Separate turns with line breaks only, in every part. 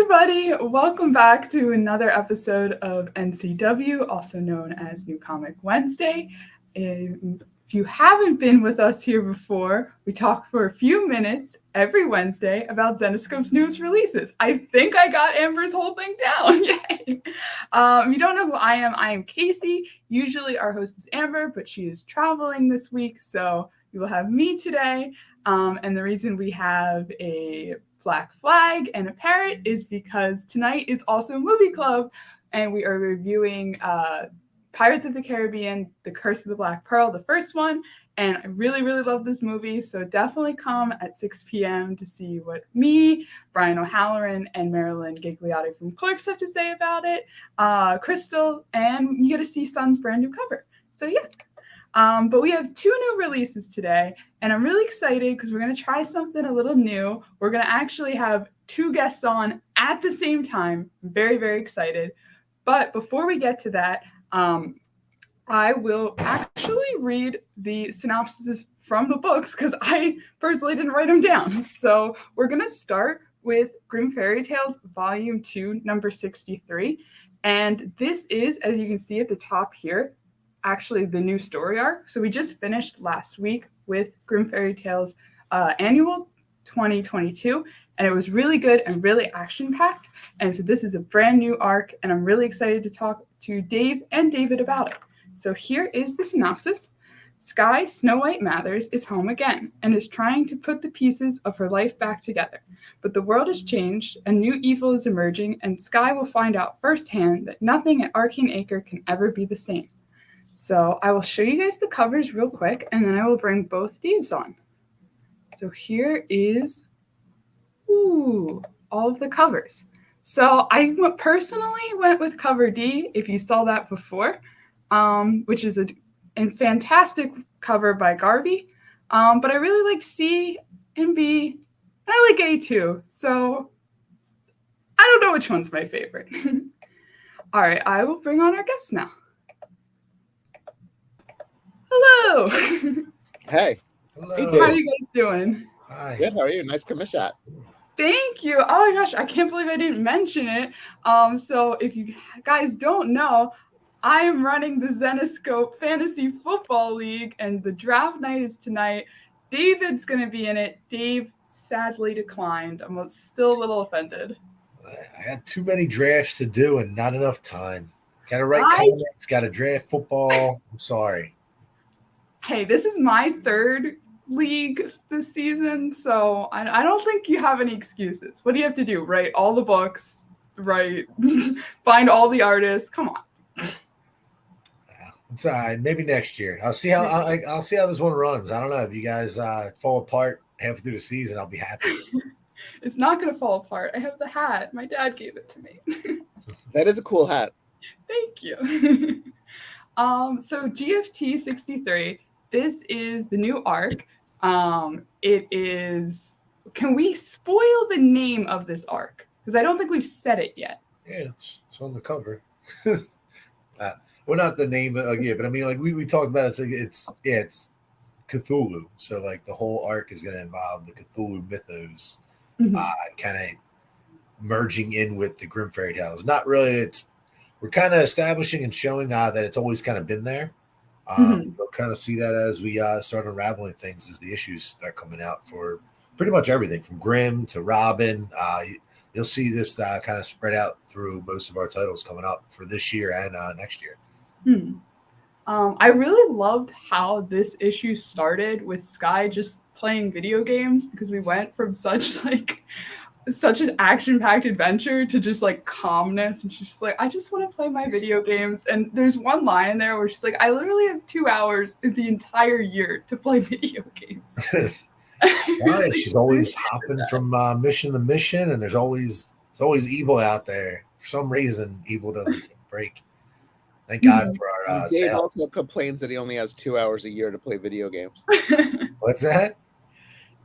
everybody, welcome back to another episode of NCW, also known as New Comic Wednesday. If you haven't been with us here before, we talk for a few minutes every Wednesday about Zenescope's newest releases. I think I got Amber's whole thing down. Yay! If you don't know who I am Casey. Usually our host is Amber, but she is traveling this week, so you will have me today. And the reason we have a black flag and a parrot is because tonight is also movie club, and we are reviewing Pirates of the Caribbean, The Curse of the Black Pearl, the first one. And I really, really love this movie, so definitely come at 6 p.m. to see what me, Brian O'Halloran, and Marilyn Gigliotti from Clerks have to say about it. Crystal, and you get to see Sun's brand new cover. So yeah. But we have 2 new releases today, and I'm really excited because we're going to try something a little new. We're going to actually have 2 guests on at the same time. I'm very, very excited. But before we get to that, I will actually read the synopses from the books because I personally didn't write them down. So we're going to start with Grimm Fairy Tales, Volume 2, number 63. And this is, as you can see at the top here, actually the new story arc. So we just finished last week with Grimm Fairy Tales Annual 2022, and it was really good and really action-packed. And so this is a brand new arc, and I'm really excited to talk to Dave and David about it. So here is the synopsis. Sky Snow White Mathers is home again and is trying to put the pieces of her life back together. But the world has changed, a new evil is emerging, and Sky will find out firsthand that nothing at Arcane Acre can ever be the same. So I will show you guys the covers real quick, and then I will bring both Daves on. So here is all of the covers. So I personally went with cover D, if you saw that before, which is a fantastic cover by Garvey. But I really like C and B, and I like A too. So I don't know which one's my favorite. All right, I will bring on our guests now. Hello.
Hey.
Hello. How are you guys doing?
Hi. Good. How are you? Nice commission shot.
Thank you. Oh my gosh, I can't believe I didn't mention it. So if you guys don't know, I am running the Zenescope Fantasy Football League, and the draft night is tonight. David's going to be in it. Dave sadly declined. I'm still a little offended.
I had too many drafts to do and not enough time. Got to write comments, got to draft football. I'm sorry.
Hey, this is my 3rd league this season, so I don't think you have any excuses. What do you have to do? Write all the books, find all the artists. Come on.
It's all right. Maybe next year. I'll see how I'll see how this one runs. I don't know if you guys fall apart halfway through the season. I'll be happy.
It's not going to fall apart. I have the hat. My dad gave it to me.
That is a cool hat.
Thank you. So GFT 63. This is the new arc. It is. Can we spoil the name of this arc? Because I don't think we've said it yet.
Yeah, it's on the cover. Well, not the name, but I mean, like we talked about it. It's Cthulhu. So like the whole arc is going to involve the Cthulhu mythos, kind of merging in with the Grimm Fairy Tales. Not really. We're kind of establishing and showing that it's always kind of been there. We'll kind of see that as we start unraveling things as the issues start coming out for pretty much everything from Grimm to Robin. You'll see this kind of spread out through most of our titles coming up for this year and next year.
I really loved how this issue started with Sky just playing video games, because we went from such an action-packed adventure to just like calmness, and she's just like, I just want to play my video games. And there's one line there where she's like, I literally have 2 hours the entire year to play video games.
Right. She's always hopping from mission to mission, and there's always evil out there. For some reason, evil doesn't take a break. Thank God for our
Dave
sales.
also complains that he only has 2 hours a year to play video games.
What's that?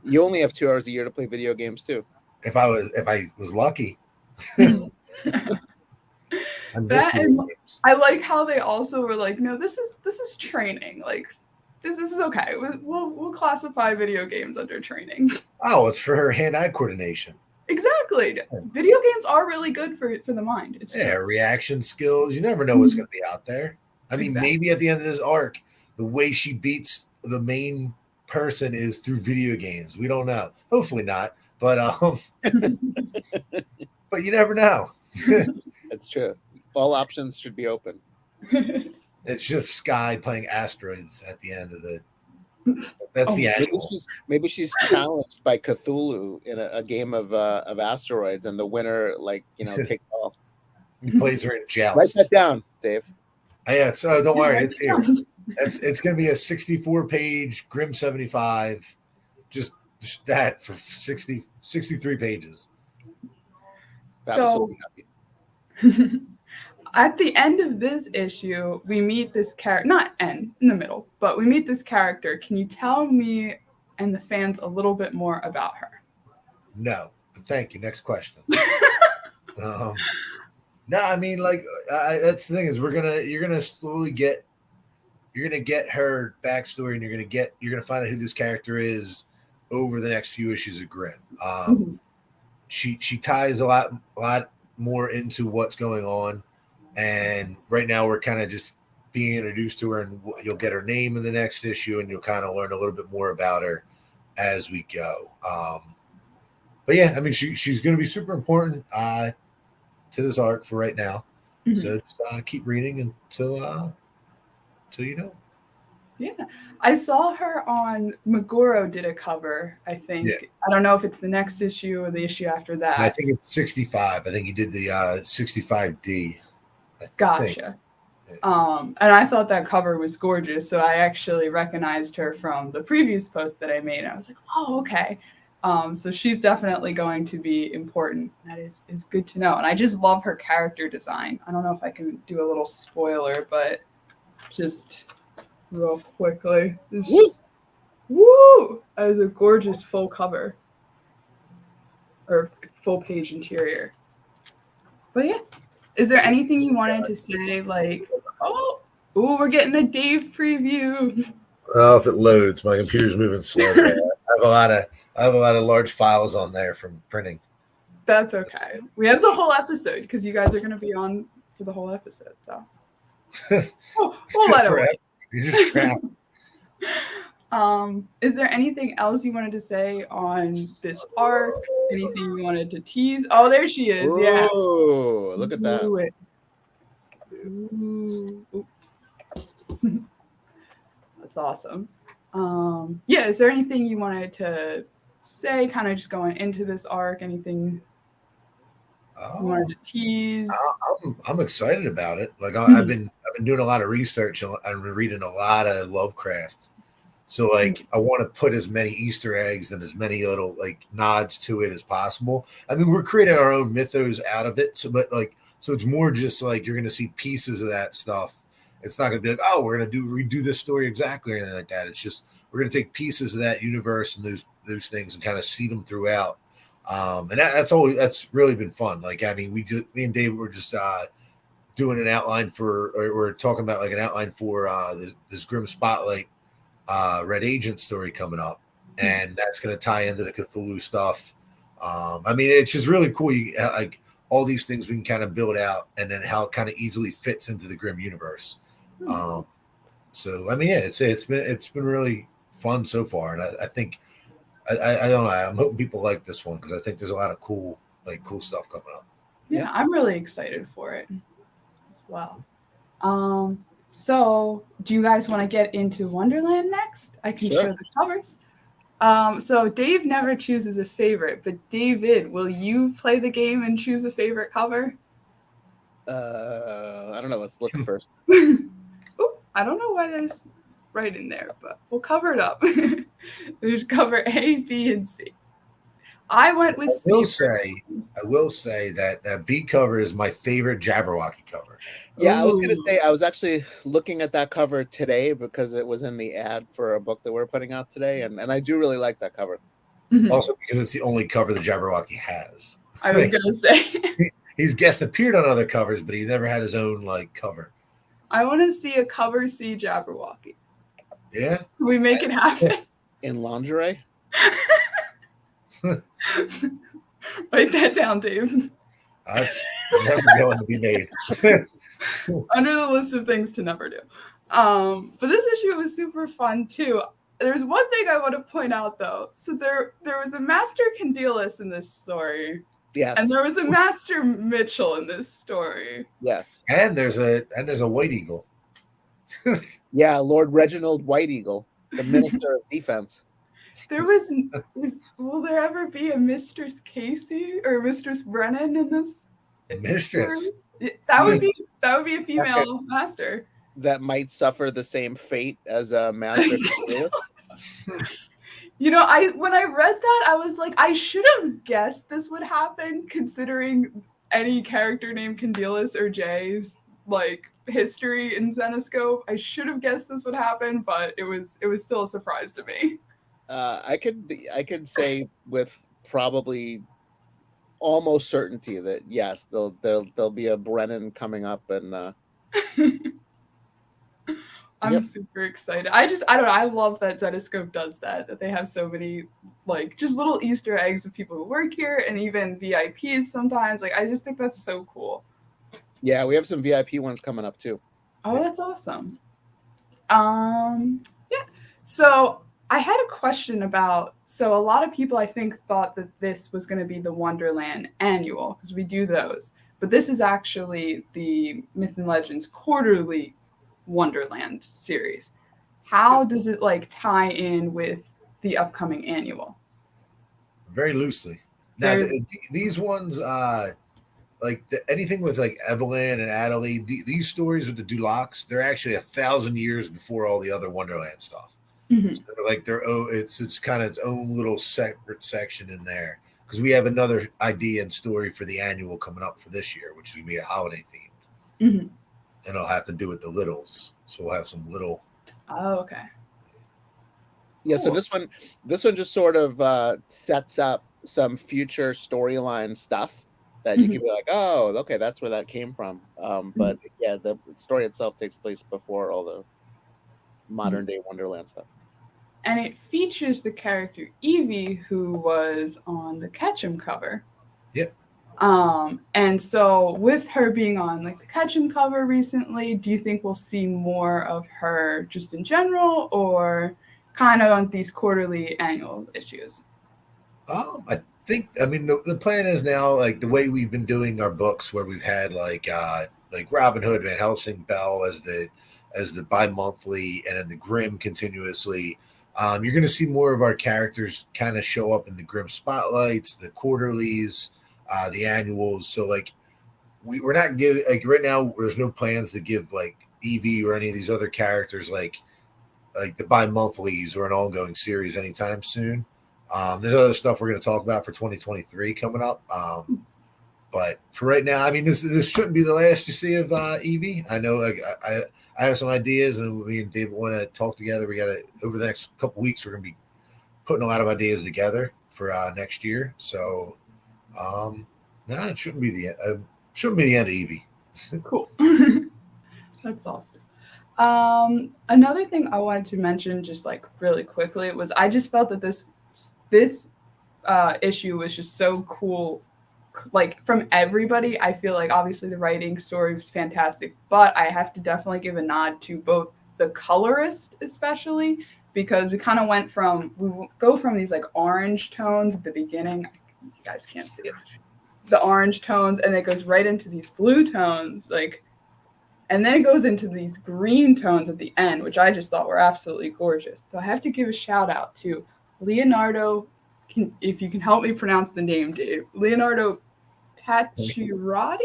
You only have 2 hours a year to play video games too.
If I was lucky.
I like how they also were like, no, this is training. Like, this is okay. We'll classify video games under training.
Oh, it's for her hand-eye coordination.
Exactly. Video games are really good for the mind. It's
Yeah,
true.
reaction skills. You never know what's going to be out there. I mean,
Exactly.
maybe at the end of this arc, the way she beats the main person is through video games. We don't know. Hopefully not. But but you never know.
That's true. All options should be open.
It's just Sky playing asteroids at the end of the. That's
Oh,
the
Maybe
annual.
she's challenged by Cthulhu in a game of asteroids, and the winner, takes all.
He plays her in
Write
joust.
that down, Dave.
Yeah, so don't worry,
write
it's
it
here.
down.
It's going to be a 64-page Grimm 75, just that for 63 pages.
Babs will be happy.
At the end of this issue, we meet this character, not end, in the middle, but we meet this character. Can you tell me and the fans a little bit more about her?
No, but thank you. Next question. No, I mean, that's the thing is you're gonna slowly get her backstory, and you're gonna find out who this character is over the next few issues of Grimm. She ties a lot more into what's going on, and right now we're kind of just being introduced to her, and you'll get her name in the next issue, and you'll kind of learn a little bit more about her as we go. But yeah, I mean, she's going to be super important to this arc for right now.
Mhm.
So just keep reading until you know.
Yeah, I saw her on Meguro did a cover. I think I don't know if it's the next issue or the issue after that.
I think it's 65. I think he did the 65D.
Gotcha. And I thought that cover was gorgeous, so I actually recognized her from the previous post that I made. And I was like, oh, okay. So she's definitely going to be important. That is good to know. And I just love her character design. I don't know if I can do a little spoiler, but just real quickly. It's just, woo! That is a gorgeous full cover. Or full page interior. But yeah. Is there anything you wanted to say? Like, we're getting a Dave preview.
Oh, if it loads, my computer's moving slow. I have a lot of large files on there from printing.
That's okay. We have the whole episode because you guys are going to be on for the whole episode. So we'll let it wait.
You're just trapped.
Is there anything else you wanted to say on this arc? Anything you wanted to tease? Oh, there she is.
Ooh,
yeah.
Look at that.
Ooh. That's awesome. Yeah, is there anything you wanted to say, kind of just going into this arc? Anything you wanted to tease?
I'm excited about it. Like I've been doing a lot of research and I've been reading a lot of Lovecraft. So like I want to put as many Easter eggs and as many little like nods to it as possible. I mean, we're creating our own mythos out of it. So it's more just like you're gonna see pieces of that stuff. It's not gonna be like, oh, we're gonna redo this story exactly or anything like that. It's just we're gonna take pieces of that universe and those things and kind of see them throughout. And that's really been fun. Like I mean, me and Dave were just doing an outline we're talking about like an outline for this Grimm Spotlight Red Agent story coming up, and that's going to tie into the Cthulhu stuff. I mean, it's just really cool. You like all these things we can kind of build out, and then how it kind of easily fits into the Grimm universe. So I mean, yeah, it's been really fun so far, and I think I don't know. I'm hoping people like this one because I think there's a lot of cool stuff coming up.
Yeah, I'm really excited for it as well. So do you guys want to get into Wonderland next? I can show the covers. So Dave never chooses a favorite, but David, will you play the game and choose a favorite cover?
I don't know. Let's look first.
I don't know why there's right in there, but we'll cover it up. There's cover A, B, and C. I went with C.
I will say that B cover is my favorite Jabberwocky cover.
Yeah, I was going to say, I was actually looking at that cover today because it was in the ad for a book that we're putting out today, and I do really like that cover.
Also because it's the only cover the Jabberwocky has.
I was going to say.
He's guest appeared on other covers, but he never had his own cover.
I want to see a cover C Jabberwocky.
Yeah?
Can we make it happen?
In lingerie?
Write that down, Dave.
That's never going to be made.
Under the list of things to never do. But this issue was super fun too. There's one thing I want to point out though. So there was a Master Candelas in this story.
Yes.
And there was a Master Mitchell in this story.
Yes.
And there's a White Eagle.
Yeah, Lord Reginald White Eagle, the Minister of Defense.
Will there ever be a Mistress Casey or Mistress Brennan in this?
Mistress.
That would be a female master.
That might suffer the same fate as a Master Candelas.
You know, when I read that, I was like, I should have guessed this would happen, considering any character named Candelas or Jay's like history in Zenoscope. I should have guessed this would happen, but it was still a surprise to me.
I could say with probably almost certainty that yes, there'll be a Brennan coming up, and
I'm super excited. I don't know. I love that Zenoscope does that they have so many like just little Easter eggs of people who work here and even VIPs sometimes. Like I just think that's so cool.
Yeah, we have some VIP ones coming up too.
Oh, that's awesome. Yeah. So I had a question about, so a lot of people I think thought that this was going to be the Wonderland annual because we do those, but this is actually the Myth and Legends quarterly Wonderland series. How does it like tie in with the upcoming annual?
Very loosely. Now these ones, like anything with like Evelyn and Adelie, these stories with the Dulocs, they're actually 1,000 years before all the other Wonderland stuff. Mm-hmm. So they're like it's kind of its own little separate section in there because we have another idea and story for the annual coming up for this year, which is gonna be a holiday themed. Mm-hmm. And it'll have to do with the littles. So we'll have some little.
Oh, okay.
Yeah, cool. So this one just sort of sets up some future storyline stuff that you can be like, oh, okay, that's where that came from. But yeah, the story itself takes place before all the modern day Wonderland stuff.
And it features the character Evie, who was on the Ketchum cover.
Yep.
And so with her being on like the Ketchum cover recently, do you think we'll see more of her just in general or kind of on these quarterly annual issues?
I mean, the plan is now like the way we've been doing our books where we've had like Robin Hood, Van Helsing, Belle as the bi-monthly and then the Grimm continuously. You're going to see more of our characters kind of show up in the Grimm spotlights, the quarterlies, the annuals. So like we're not giving like right now there's no plans to give like Evie or any of these other characters like the bi-monthlies or an ongoing series anytime soon. There's other stuff we're going to talk about for 2023 coming up. But for right now, I mean, this shouldn't be the last you see of Evie. I know like I have some ideas and me and David want to talk together. We got to, over the next couple of weeks, we're going to be putting a lot of ideas together for next year. So, it shouldn't be the end of Evie.
Cool. That's awesome. Another thing I wanted to mention just like really quickly was I just felt that this issue was just so cool. Like from everybody, I feel like obviously the writing story was fantastic, but I have to definitely give a nod to both the colorist, especially because we go from these like orange tones at the beginning. You guys can't see it. The orange tones, and it goes right into these blue tones, and then it goes into these green tones at the end, which I just thought were absolutely gorgeous. So I have to give a shout out to Leonardo. If you can help me pronounce the name, Dave. Leonardo Pacchiarati?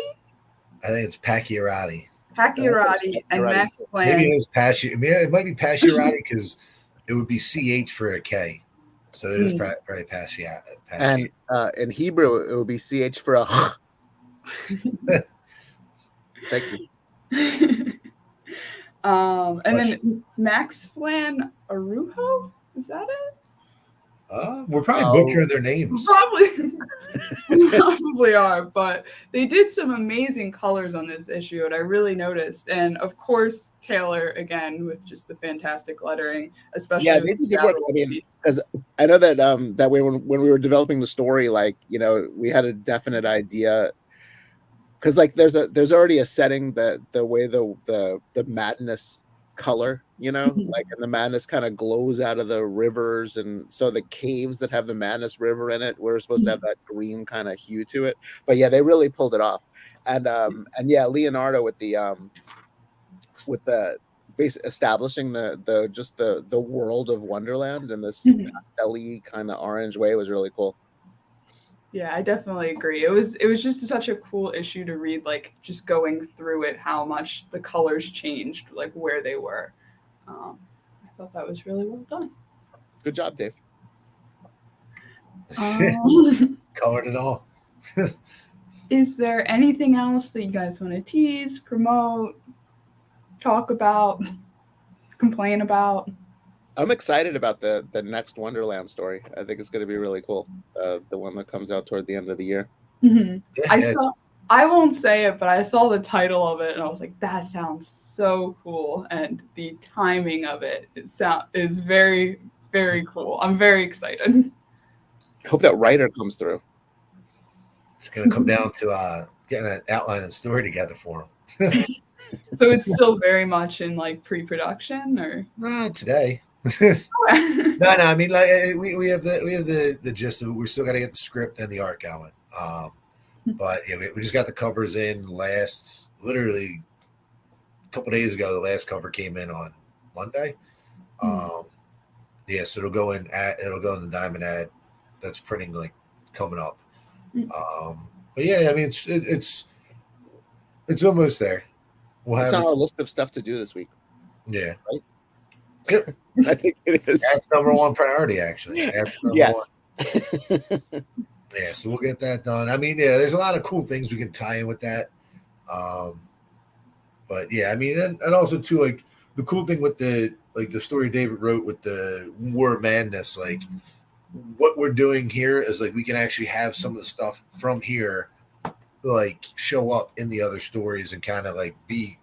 I think it's Pacchiarati.
Pacchiarati and Max Plan.
Maybe it is it might be Pacchiarati because it would be CH for a K. So it is probably Pacchiarati.
And in Hebrew, it would be CH for a Thank you.
And then Max Flan Arujo? Is that it?
We're probably butchering their names.
Probably probably are, but they did some amazing colors on this issue, and I really noticed. And of course, Taylor again with just the fantastic lettering, especially.
Yeah, they did good work. I mean, because I know that that when we were developing the story, like, you know, we had a definite idea. Because like there's already a setting that the way the madness color, you know, like, and the madness kind of glows out of the rivers, and so the caves that have the madness river in it, we're supposed to have that green kind of hue to it. But yeah, they really pulled it off. And yeah, Leonardo with the establishing the just the world of Wonderland in this pastel-y kind of orange way was really cool.
Yeah, I definitely agree. It was just such a cool issue to read, like just going through it, how much the colors changed, like where they were. I thought that was really well done.
Good job, Dave.
Colored it all.
Is there anything else that you guys want to tease, promote, talk about, complain about?
I'm excited about the next Wonderland story. I think it's going to be really cool. The one that comes out toward the end of the year.
Mm-hmm. I won't say it, but I saw the title of it and I was like, that sounds so cool. And the timing of it is very, very cool. I'm very excited.
I hope that writer comes through.
It's going to come down to getting an outline and story together for him.
So it's still very much in like pre-production, or
not today. No. I mean, like we have the gist of it. We still got to get the script and the art going. But yeah, we just got the covers in literally a couple days ago. The last cover came in on Monday. Yeah, so it'll go in the Diamond ad that's printing like coming up. But yeah, I mean it's almost there.
It's on our list of stuff to do this week.
Yeah.
Right? Yep. I think it is.
That's number one priority, actually. That's
yes.
Yeah, so we'll get that done. I mean, yeah, there's a lot of cool things we can tie in with that. But yeah, I mean, and also too, like the cool thing with the story David wrote with the War of Madness, like what we're doing here is like we can actually have some of the stuff from here like show up in the other stories and kind of like be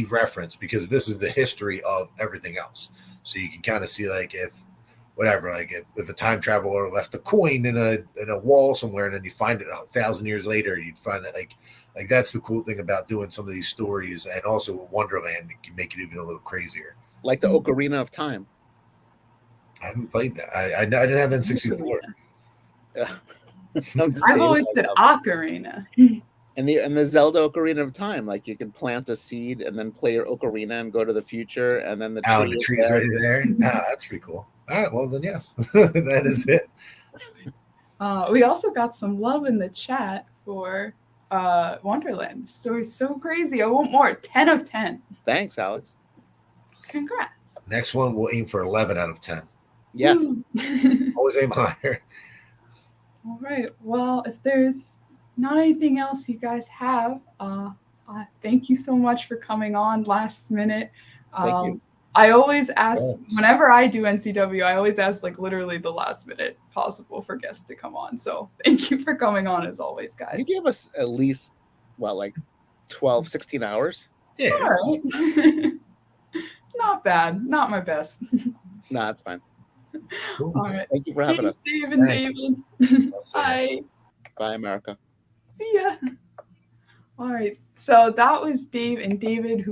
referenced, because this is the history of everything else. So you can kind of see like if a time traveler left a coin in a wall somewhere and then you find it 1,000 years later, you'd find that like that's the cool thing about doing some of these stories. And also with Wonderland, it can make it even a little crazier,
like the Ocarina of Time.
I haven't played that. I didn't have N64.
Yeah.
I've always said Ocarina.
And the Zelda Ocarina of Time, like you can plant a seed and then play your ocarina and go to the future, and then the
tree's already there. That's pretty cool. All right, well then yes, that is it.
We also got some love in the chat for Wonderland. The story's so crazy. I want more. 10 of 10.
Thanks, Alex.
Congrats.
Next one, we'll aim for 11 out of 10.
Yes.
Always aim higher.
All right. Well, if there's not anything else you guys have, thank you so much for coming on last minute.
Thank you.
I always ask, whenever I do NCW, I always ask like literally the last minute possible for guests to come on. So thank you for coming on as always, guys.
You gave us at least, like 12, 16 hours?
Yeah.
All right. Not bad. Not my best.
Nah, it's fine.
All right.
Thank you for having us.
Dave and David. Bye.
Bye, America.
See ya. All right. So that was Dave and David,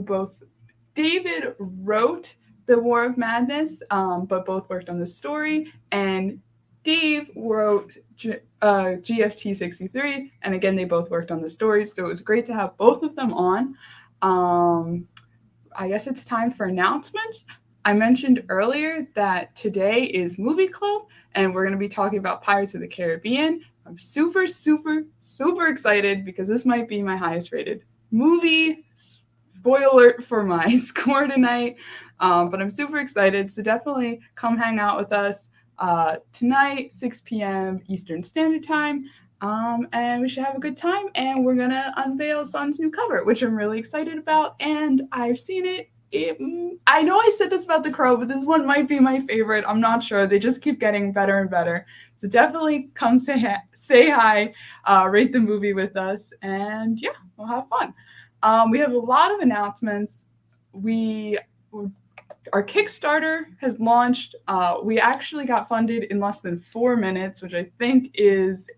David wrote The War of Madness, but both worked on the story. And Dave wrote GFT 63. And again, they both worked on the story. So it was great to have both of them on. I guess it's time for announcements. I mentioned earlier that today is movie club, and we're going to be talking about Pirates of the Caribbean. I'm super, super, super excited because this might be my highest rated movie. Spoiler alert for my score tonight. But I'm super excited. So definitely come hang out with us tonight, 6 p.m. Eastern Standard Time. And we should have a good time. And we're going to unveil Sun's new cover, which I'm really excited about. And I've seen it. I know I said this about The Crow, but this one might be my favorite. I'm not sure. They just keep getting better and better. So definitely come say hi, rate the movie with us, and yeah, we'll have fun. We have a lot of announcements. Our Kickstarter has launched. We actually got funded in less than 4 minutes, which I think is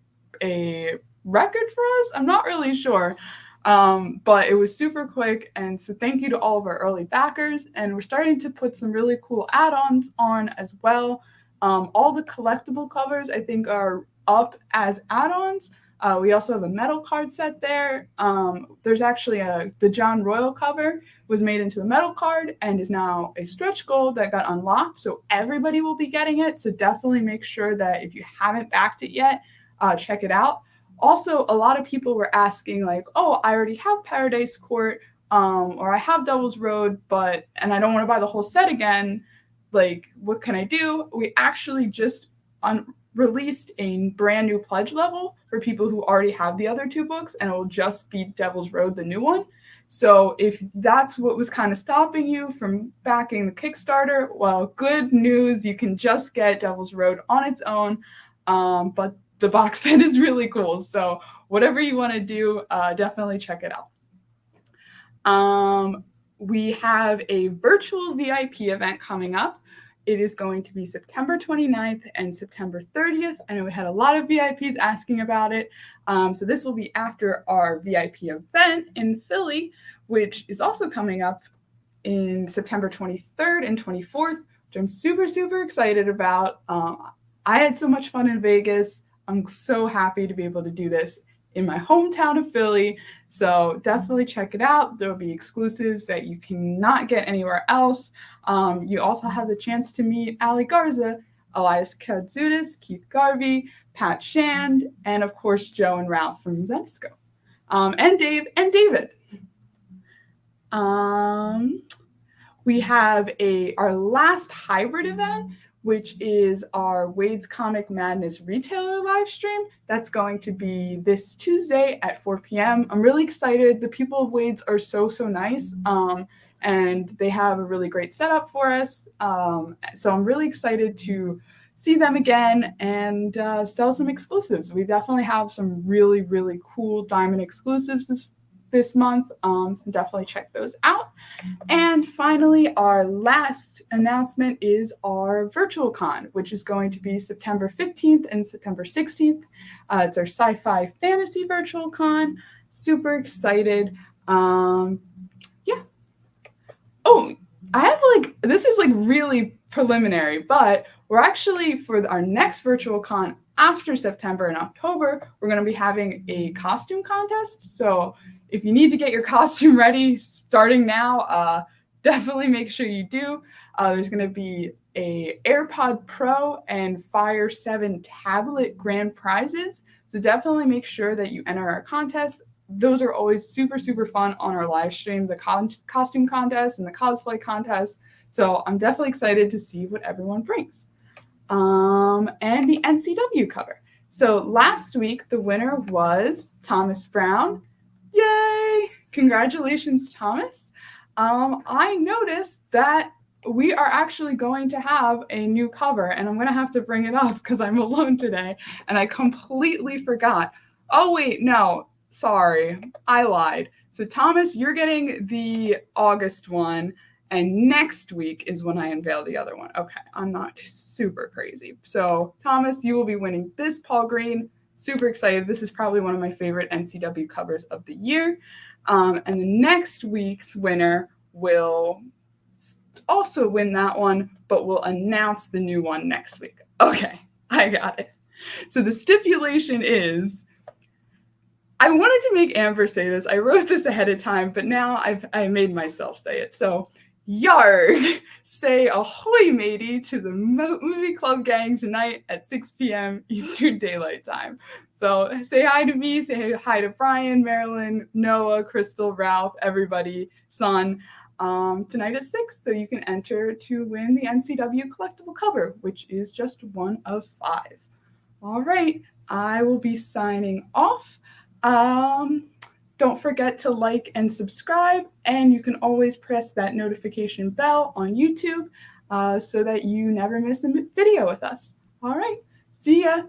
a record for us. I'm not really sure. But it was super quick. And so thank you to all of our early backers. And we're starting to put some really cool add-ons on as well. All the collectible covers, I think, are up as add-ons. We also have a metal card set there. There's actually the John Royal cover was made into a metal card and is now a stretch goal that got unlocked. So everybody will be getting it. So definitely make sure that if you haven't backed it yet, check it out. Also, a lot of people were asking like, oh, I already have Paradise Court or I have Devil's Road, and I don't want to buy the whole set again. Like, what can I do? We actually just released a brand new pledge level for people who already have the other 2 books, and it will just be Devil's Road, the new one. So if that's what was kind of stopping you from backing the Kickstarter, well, good news, you can just get Devil's Road on its own, but the box set is really cool. So whatever you want to do, definitely check it out. We have a virtual VIP event coming up. It is going to be September 29th and September 30th. I know we had a lot of VIPs asking about it. So this will be after our VIP event in Philly, which is also coming up in September 23rd and 24th, which I'm super, super excited about. I had so much fun in Vegas. I'm so happy to be able to do this in my hometown of Philly. So definitely check it out. There will be exclusives that you cannot get anywhere else. You also have the chance to meet Ali Garza, Elias Katsudis, Keith Garvey, Pat Shand, and of course, Joe and Ralph from Zenesco, and Dave and David. We have our last hybrid event, which is our Wade's Comic Madness retailer live stream. That's going to be this Tuesday at 4 p.m. I'm really excited. The people of Wade's are so, so nice, and they have a really great setup for us. So I'm really excited to see them again and sell some exclusives. We definitely have some really, really cool diamond exclusives this month. So definitely check those out. And finally, our last announcement is our virtual con, which is going to be September 15th and September 16th. It's our sci-fi fantasy virtual con. Super excited. Yeah. Oh, this is really preliminary, but we're actually, for our next virtual con after September and October, we're going to be having a costume contest. So if you need to get your costume ready starting now, definitely make sure you do. There's going to be a AirPod Pro and Fire 7 tablet grand prizes. So definitely make sure that you enter our contest. Those are always super, super fun on our live stream, the costume contest and the cosplay contest. So I'm definitely excited to see what everyone brings. And the NCW cover. So last week, the winner was Thomas Brown. Yay! Congratulations, Thomas. I noticed that we are actually going to have a new cover, and I'm going to have to bring it up because I'm alone today, and I completely forgot. Oh, wait, no. Sorry. I lied. So, Thomas, you're getting the August one, and next week is when I unveil the other one. Okay, I'm not super crazy. So, Thomas, you will be winning this Paul Green. Super excited. This is probably one of my favorite NCW covers of the year. And the next week's winner will also win that one, but we'll announce the new one next week. Okay, I got it. So the stipulation is, I wanted to make Amber say this. I wrote this ahead of time, but now I made myself say it. So, yarg, say ahoy matey to the movie club gang tonight at 6 p.m. Eastern Daylight Time. So say hi to me, say hi to Brian, Marilyn, Noah, Crystal, Ralph, everybody, Son, tonight at 6. So you can enter to win the NCW collectible cover, which is just one of 5. All right, I will be signing off. Don't forget to like and subscribe, and you can always press that notification bell on YouTube so that you never miss a video with us. All right, See ya.